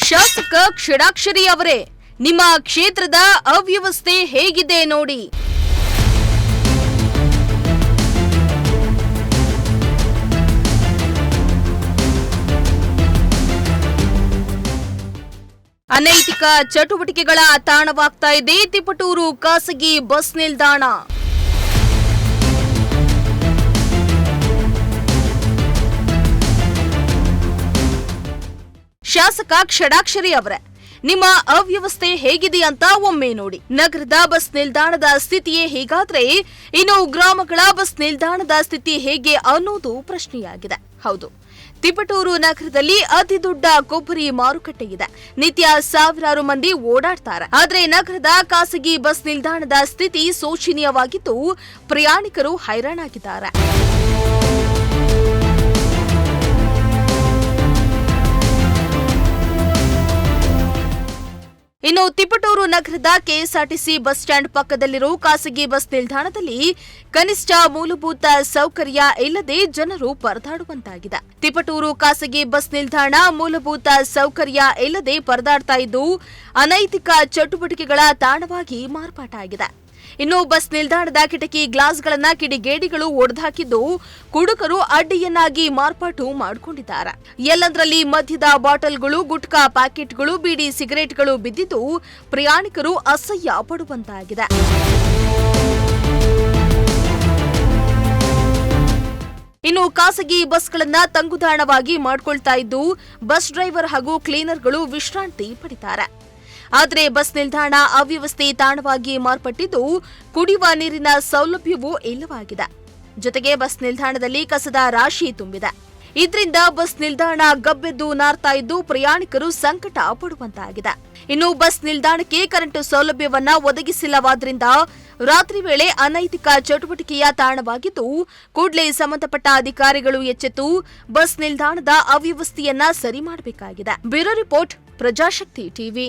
ಶಾಸಕ ಕ್ಷೀರಾಕ್ಷರಿ ಅವರೇ, ನಿಮ್ಮ ಕ್ಷೇತ್ರದ ಅವ್ಯವಸ್ಥೆ ಹೇಗಿದೆ ನೋಡಿ. ಅನೈತಿಕ ಚಟುವಟಿಕೆಗಳ ತಾಣವಾಗ್ತಾ ಇದೆ ತಿಪಟೂರು ಖಾಸಗಿ ಬಸ್ ನಿಲ್ದಾಣ. ಶಾಸಕ ಕ್ಷೀರಾಕ್ಷರಿ ಅವರೇ, ನಿಮ್ಮ ಅವ್ಯವಸ್ಥೆ ಹೇಗಿದೆ ಅಂತ ಒಮ್ಮೆ ನೋಡಿ. ನಗರದ ಬಸ್ ನಿಲ್ದಾಣದ ಸ್ಥಿತಿಯೇ ಹೀಗಾದ್ರೆ ಇನ್ನು ಗ್ರಾಮಗಳ ಬಸ್ ನಿಲ್ದಾಣದ ಸ್ಥಿತಿ ಹೇಗೆ ಅನ್ನೋದು ಪ್ರಶ್ನೆಯಾಗಿದೆ. ಹೌದು, ತಿಪಟೂರು ನಗರದಲ್ಲಿ ಅತಿ ದೊಡ್ಡ ಕೊಬ್ಬರಿ ಮಾರುಕಟ್ಟೆ ಇದೆ. ನಿತ್ಯ ಸಾವಿರಾರು ಮಂದಿ ಓಡಾಡ್ತಾರೆ. ಆದ್ರೆ ನಗರದ ಖಾಸಗಿ ಬಸ್ ನಿಲ್ದಾಣದ ಸ್ಥಿತಿ ಶೋಚನೀಯವಾಗಿದ್ದು ಪ್ರಯಾಣಿಕರು ಹೈರಾಣಾಗಿದ್ದಾರೆ. ಇನ್ನು ತಿಪಟೂರು ನಗರದ ಕೆಎಸ್ಆರ್ಟಿಸಿ ಬಸ್ ಸ್ಟ್ಯಾಂಡ್ ಪಕ್ಕದಲ್ಲಿರೋ ಖಾಸಗಿ ಬಸ್ ನಿಲ್ದಾಣದಲ್ಲಿ ಕನಿಷ್ಠ ಮೂಲಭೂತ ಸೌಕರ್ಯ ಇಲ್ಲದೆ ಜನರು ಪರದಾಡುವಂತಾಗಿದೆ. ತಿಪಟೂರು ಖಾಸಗಿ ಬಸ್ ನಿಲ್ದಾಣ ಮೂಲಭೂತ ಸೌಕರ್ಯ ಇಲ್ಲದೆ ಪರದಾಡ್ತಾ ಇದ್ದು ಅನೈತಿಕ ಚಟುವಟಿಕೆಗಳ ತಾಣವಾಗಿ ಮಾರ್ಪಾಟಾಗಿದೆ. ಇನ್ನು ಬಸ್ ನಿಲ್ದಾಣದ ಕಿಟಕಿ ಗ್ಲಾಸ್ಗಳನ್ನ ಕಿಡಿಗೇಡಿಗಳು ಒಡೆದುಹಾಕಿದ್ದು ಕುಡುಕರು ಅಡ್ಡಿಯನ್ನಾಗಿ ಮಾರ್ಪಾಟು ಮಾಡಿಕೊಂಡಿದ್ದಾರೆ. ಎಲ್ಲಂದ್ರಲ್ಲಿ ಮದ್ಯದ ಬಾಟಲ್ಗಳು, ಗುಟ್ಕಾ ಪ್ಯಾಕೆಟ್ಗಳು, ಬೀಡಿ ಸಿಗರೆಟ್ಗಳು ಬಿದ್ದಿದ್ದು ಪ್ರಯಾಣಿಕರು ಅಸಹ್ಯ ಪಡುವಂತಾಗಿದೆ. ಇನ್ನು ಖಾಸಗಿ ಬಸ್ಗಳನ್ನ ತಂಗುದಾಣವಾಗಿ ಮಾಡಿಕೊಳ್ತಾ ಇದ್ದು ಬಸ್ ಡ್ರೈವರ್ ಹಾಗೂ ಕ್ಲೀನರ್ಗಳು ವಿಶ್ರಾಂತಿ ಪಡಿತಾರೆ. ಆದರೆ ಬಸ್ ನಿಲ್ದಾಣ ಅವ್ಯವಸ್ಥೆ ತಾಣವಾಗಿ ಮಾರ್ಪಟ್ಟಿದ್ದು ಕುಡಿಯುವ ನೀರಿನ ಸೌಲಭ್ಯವೂ ಇಲ್ಲವಾಗಿದೆ. ಜೊತೆಗೆ ಬಸ್ ನಿಲ್ದಾಣದಲ್ಲಿ ಕಸದ ರಾಶಿ ತುಂಬಿದೆ. ಇದರಿಂದ ಬಸ್ ನಿಲ್ದಾಣ ಗಬ್ಬೆದ್ದು ನಾರ್ತಾ ಇದ್ದು ಪ್ರಯಾಣಿಕರು ಸಂಕಟ ಪಡುವಂತಾಗಿದೆ. ಇನ್ನು ಬಸ್ ನಿಲ್ದಾಣಕ್ಕೆ ಕರೆಂಟ್ ಸೌಲಭ್ಯವನ್ನ ಒದಗಿಸಿಲ್ಲವಾದ್ರಿಂದ ರಾತ್ರಿ ವೇಳೆ ಅನೈತಿಕ ಚಟುವಟಿಕೆಯ ತಾಣವಾಗಿದ್ದು ಕೂಡಲೇ ಸಂಬಂಧಪಟ್ಟ ಅಧಿಕಾರಿಗಳು ಎಚ್ಚೆತ್ತು ಬಸ್ ನಿಲ್ದಾಣದ ಅವ್ಯವಸ್ಥೆಯನ್ನ ಸರಿ ಮಾಡಬೇಕಾಗಿದೆ. Bureau report, Prajashakti TV.